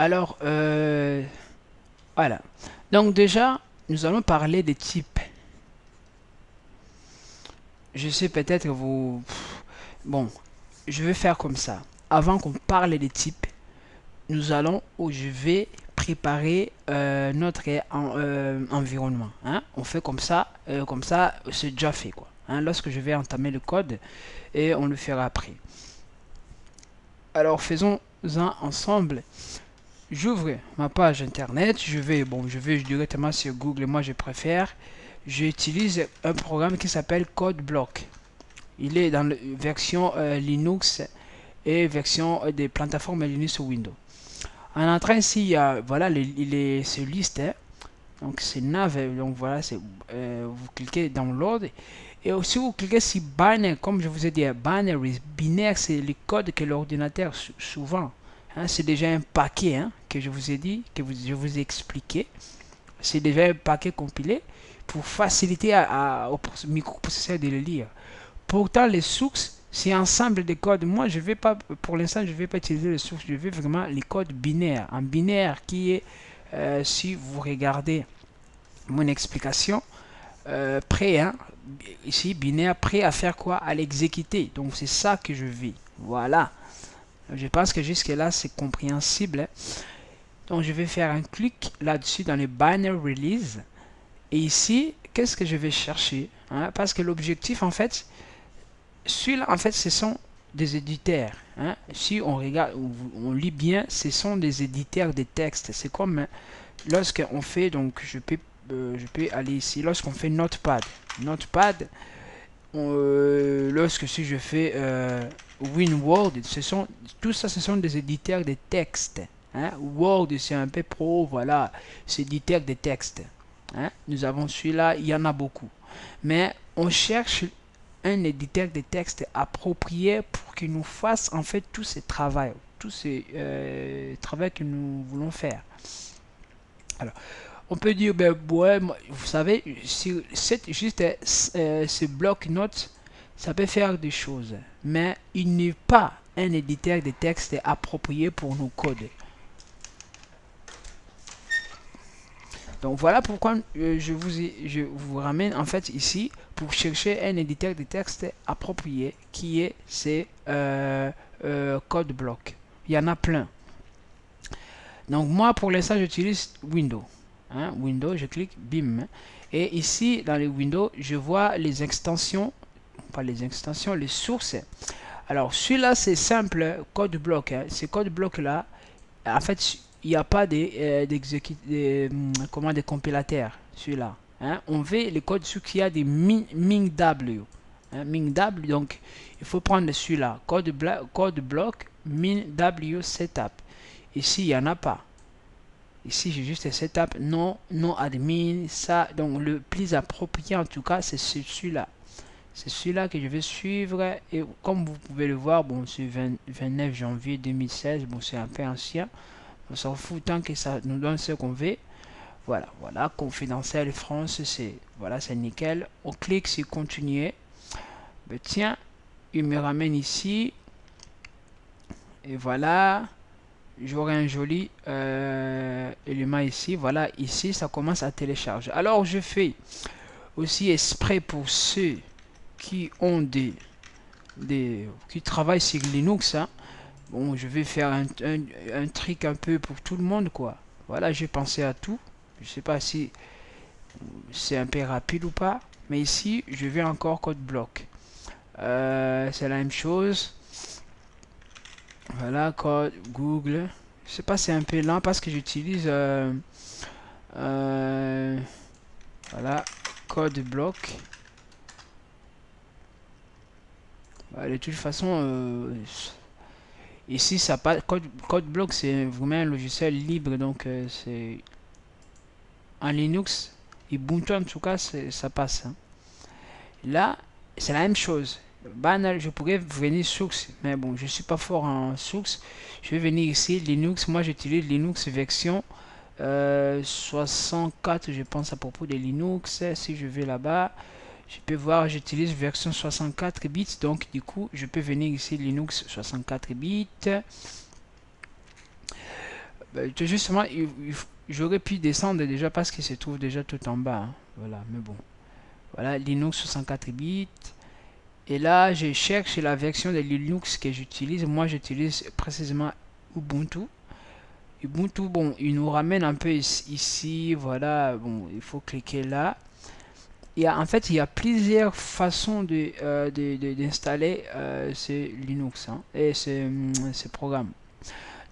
Alors, voilà. Donc déjà, nous allons parler des types. Je sais peut-être que vous... Bon, je vais faire comme ça. Avant qu'on parle des types, nous allons, ou je vais préparer notre environnement. Hein. On fait comme ça, c'est déjà fait quoi. Hein. Lorsque je vais entamer le code, et on le fera après. Alors faisons-en ensemble. J'ouvre ma page internet, je vais directement sur Google, moi je préfère. J'utilise un programme qui s'appelle CodeBlock. Il est dans la version Linux et version des plateformes Linux ou Windows. En entrant ici, il y a, voilà, c'est liste, hein. Donc c'est nav, donc voilà, vous cliquez download et aussi vous cliquez sur binary, comme je vous ai dit, binary, binaire, c'est le code que l'ordinateur souvent, hein, c'est déjà un paquet hein, que je vous ai dit, je vous ai expliqué, c'est déjà un paquet compilé pour faciliter au microprocesseur de le lire. Pourtant les sources, c'est ensemble de codes. Moi je vais pas, pour l'instant je vais pas utiliser les sources, je vais vraiment les codes binaires, en binaire qui est, si vous regardez mon explication, prêt, hein, ici binaire, prêt à faire quoi? À l'exécuter. Donc c'est ça que je veux. Voilà. Je pense que jusque là c'est compréhensible. Hein. Donc je vais faire un clic là-dessus dans le binary release. Et ici, qu'est-ce que je vais chercher? Hein? Parce que l'objectif en fait, celui-là en fait ce sont des éditeurs. Hein? Si on regarde, on lit bien, ce sont des éditeurs de textes. C'est comme lorsqu'on fait, donc je peux aller ici, lorsqu'on fait Notepad. Notepad, lorsque si je fais WinWord, tout ça, ce sont des éditeurs de textes. Hein? Word, c'est un peu pro, voilà, c'est éditeur de textes. Hein? Nous avons celui-là, il y en a beaucoup. Mais on cherche un éditeur de texte approprié pour qu'il nous fasse en fait tous ces travaux, tous ces travaux que nous voulons faire. Alors, on peut dire, ben, ouais, vous savez, si juste ce bloc-notes, ça peut faire des choses, mais il n'est pas un éditeur de texte approprié pour nos codes. Donc voilà pourquoi je vous ramène en fait ici pour chercher un éditeur de texte approprié qui est ces code block. Il y en a plein. Donc moi pour l'instant j'utilise Windows. Hein, Windows, je clique BIM. Et ici dans les Windows, je vois les extensions, pas les extensions, les sources. Alors celui-là c'est simple, code block. Hein. Ces code block là, en fait il n'y a pas des compilateurs celui-là. Hein. On veut les codes sur qui a des MinW. Hein, MinW, donc il faut prendre celui-là, code block MinW setup. Ici il n'y en a pas. Ici, j'ai juste setup, non admin, ça. Donc, le plus approprié, en tout cas, c'est celui-là. C'est celui-là que je vais suivre. Et comme vous pouvez le voir, bon, c'est 29 janvier 2016. Bon, c'est un peu ancien. On s'en fout tant que ça nous donne ce qu'on veut. Voilà, voilà, confidentiel France, voilà, c'est nickel. On clique sur continuer. Ben, tiens, il me ramène ici. Et voilà. J'aurai un joli élément ici. Voilà, ici, ça commence à télécharger. Alors, je fais aussi exprès pour ceux qui ont qui travaillent sur Linux. Hein. Bon, je vais faire un truc un peu pour tout le monde, quoi. Voilà, j'ai pensé à tout. Je sais pas si c'est un peu rapide ou pas. Mais ici, je vais encore code bloc. C'est la même chose. Voilà, code Google. Je sais pas, c'est un peu lent parce que j'utilise voilà, code bloc. Voilà, de toute façon, ici ça passe. Code bloc, c'est vraiment un logiciel libre, donc c'est en Linux, Ubuntu en tout cas, ça passe. Hein. Là, c'est la même chose. Banal, je pourrais venir source, mais bon, je suis pas fort en source. Je vais venir ici, Linux. Moi, j'utilise Linux version 64, je pense à propos de Linux. Si je vais là-bas, je peux voir, j'utilise version 64 bits. Donc, du coup, je peux venir ici, Linux 64 bits. Justement, j'aurais pu descendre déjà parce qu'il se trouve déjà tout en bas, hein. Voilà, mais bon. Voilà, Linux 64 bits. Et là, je cherche la version de Linux que j'utilise. Moi, j'utilise précisément Ubuntu. Ubuntu, bon, il nous ramène un peu ici. Voilà, bon, il faut cliquer là. En fait, il y a plusieurs façons d'installer ce Linux, hein, et ce programme.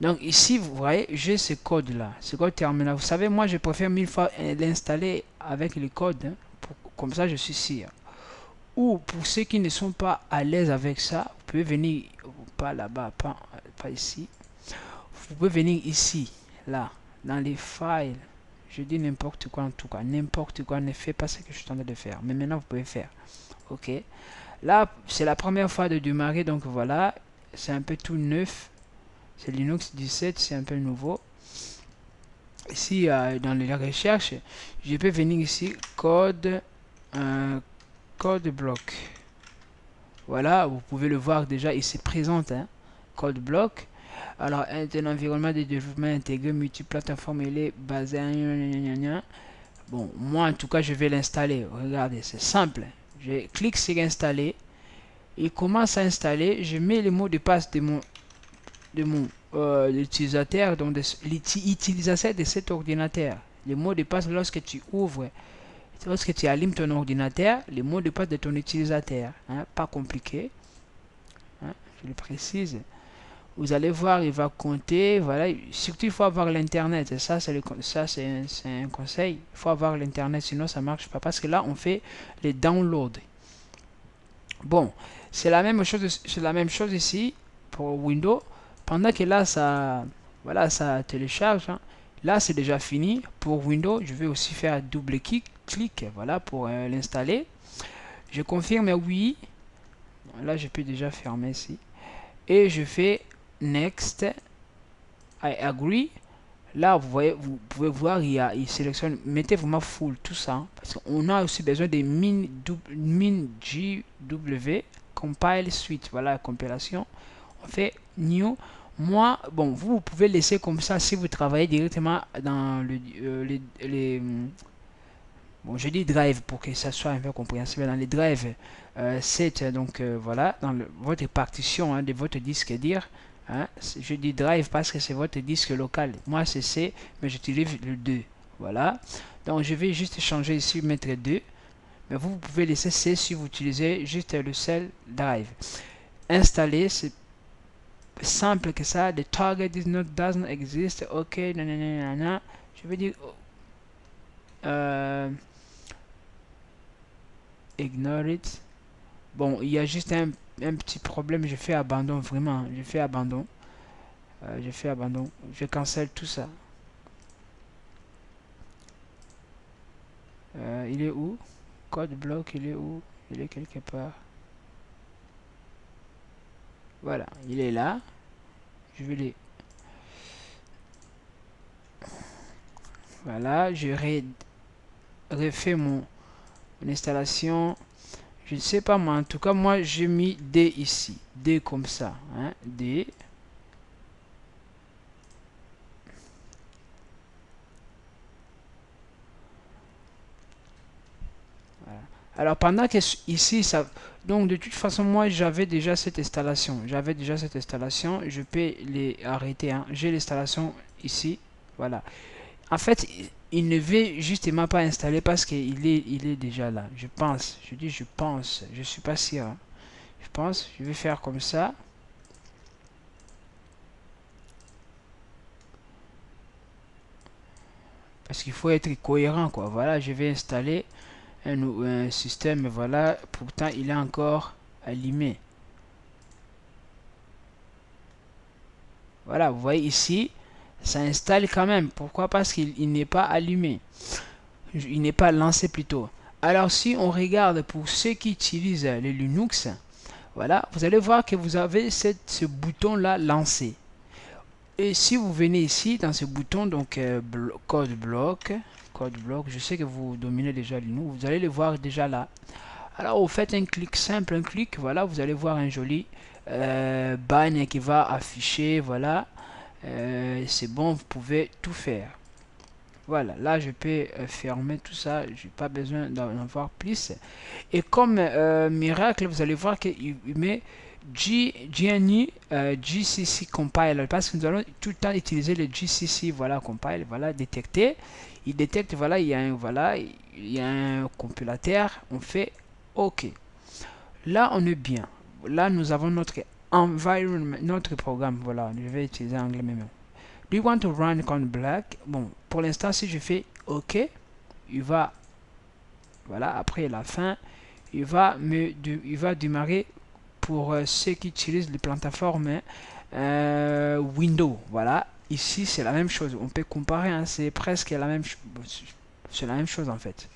Donc ici, vous voyez, j'ai ce code-là, ce code terminal. Vous savez, moi, je préfère mille fois l'installer avec le code, hein, comme ça, je suis sûr. Ou pour ceux qui ne sont pas à l'aise avec ça, vous pouvez venir, pas là-bas, pas ici. Vous pouvez venir ici, là, dans les files. Je dis n'importe quoi en tout cas, n'importe quoi, ne faites pas ce que je suis en train de faire. Mais maintenant, vous pouvez faire. Ok. Là, c'est la première fois de démarrer, donc voilà, c'est un peu tout neuf. C'est Linux 17, c'est un peu nouveau. Ici, dans les recherches, je peux venir ici, code bloc. Voilà, vous pouvez le voir déjà, il se présente, hein, code bloc. Alors, un environnement de développement intégré multiplateforme, il est basé à... Bon, moi en tout cas, je vais l'installer. Regardez, c'est simple. Je clique sur installer. Il commence à installer. Je mets les mots de passe de mon utilisateur, donc l'utilisateur de cet ordinateur. Les mots de passe lorsque tu ouvres, lorsque tu allumes ton ordinateur, les mots de passe de ton utilisateur, hein, pas compliqué, hein, je le précise. Vous allez voir, il va compter, voilà. Surtout, il faut avoir l'internet. Ça, c'est un conseil. Il faut avoir l'internet, sinon ça marche pas. Parce que là, on fait les downloads. Bon, c'est la même chose ici pour Windows. Pendant que là, voilà, ça télécharge, hein. Là, c'est déjà fini. Pour Windows, je vais aussi faire double clic, voilà, pour l'installer. Je confirme oui. Là, je peux déjà fermer ici. Et je fais Next. I agree. Là, vous voyez, vous pouvez voir, il sélectionne, mettez vraiment full tout ça, hein, parce qu'on a aussi besoin des min.gw compile suite. Voilà, compilation. On fait new. Moi, bon, vous pouvez laisser comme ça si vous travaillez directement dans bon, je dis drive pour que ça soit un peu compréhensible. Dans les drives, c'est donc voilà, dans votre partition, hein, de votre disque dire. Hein, je dis drive parce que c'est votre disque local. Moi, c'est C, mais j'utilise le 2. Voilà. Donc, je vais juste changer ici, mettre 2. Mais vous pouvez laisser C si vous utilisez juste le seul drive. Installer, c'est simple que ça. The target doesn't exist. Ok, nanana. Je vais dire ignore it. Bon, il y a juste un petit problème. Je fais abandon, vraiment. Je fais abandon. Je cancelle tout ça. Il est où? Code bloc, il est où? Il est quelque part. Voilà, il est là. Je vais les... Voilà, je refais mon installation. Je ne sais pas moi, en tout cas moi j'ai mis D ici. D comme ça, hein, D. Voilà. Alors pendant que ici ça... Donc de toute façon moi j'avais déjà cette installation. Je peux les arrêter, hein. J'ai l'installation ici. Voilà. En fait, il ne veut justement pas installer parce qu'il est déjà là. Je pense. Je dis je pense. Je suis pas sûr, hein. Je pense. Je vais faire comme ça. Parce qu'il faut être cohérent, quoi. Voilà, je vais installer un système. Voilà. Pourtant, il est encore allumé. Voilà, vous voyez ici, ça installe quand même. Pourquoi? Parce qu'il n'est pas allumé. Il n'est pas lancé plutôt. Alors si on regarde pour ceux qui utilisent le Linux, voilà, vous allez voir que vous avez ce bouton là lancé. Et si vous venez ici dans ce bouton, donc code bloc, je sais que vous dominez déjà Linux, vous allez le voir déjà là. Alors vous faites un clic simple, un clic, voilà, vous allez voir un joli banner qui va afficher, voilà. c'est bon, vous pouvez tout faire. Voilà, là je peux fermer tout ça, j'ai pas besoin d'en avoir plus. Et comme miracle, vous allez voir qu'il met GNU GCC compile, parce que nous allons tout le temps utiliser le GCC, voilà, compile, voilà, détecter. Il détecte, voilà, voilà, il y a un compilateur, on fait OK. Là, on est bien. Là, nous avons notre environment, notre programme, voilà, je vais utiliser anglais même. Do you want to run con black? Bon, pour l'instant, si je fais OK, il va, voilà, après la fin, il va démarrer pour ceux qui utilisent les plateformes Windows. Voilà, ici c'est la même chose. On peut comparer, hein, c'est presque la même chose. C'est la même chose en fait.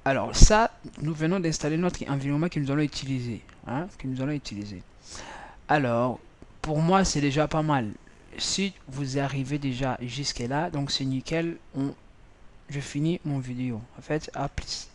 Alors ça, nous venons d'installer notre environnement que nous allons utiliser, hein, Alors, pour moi, c'est déjà pas mal. Si vous arrivez déjà jusque là, donc c'est nickel. Je finis mon vidéo. En fait, à plus.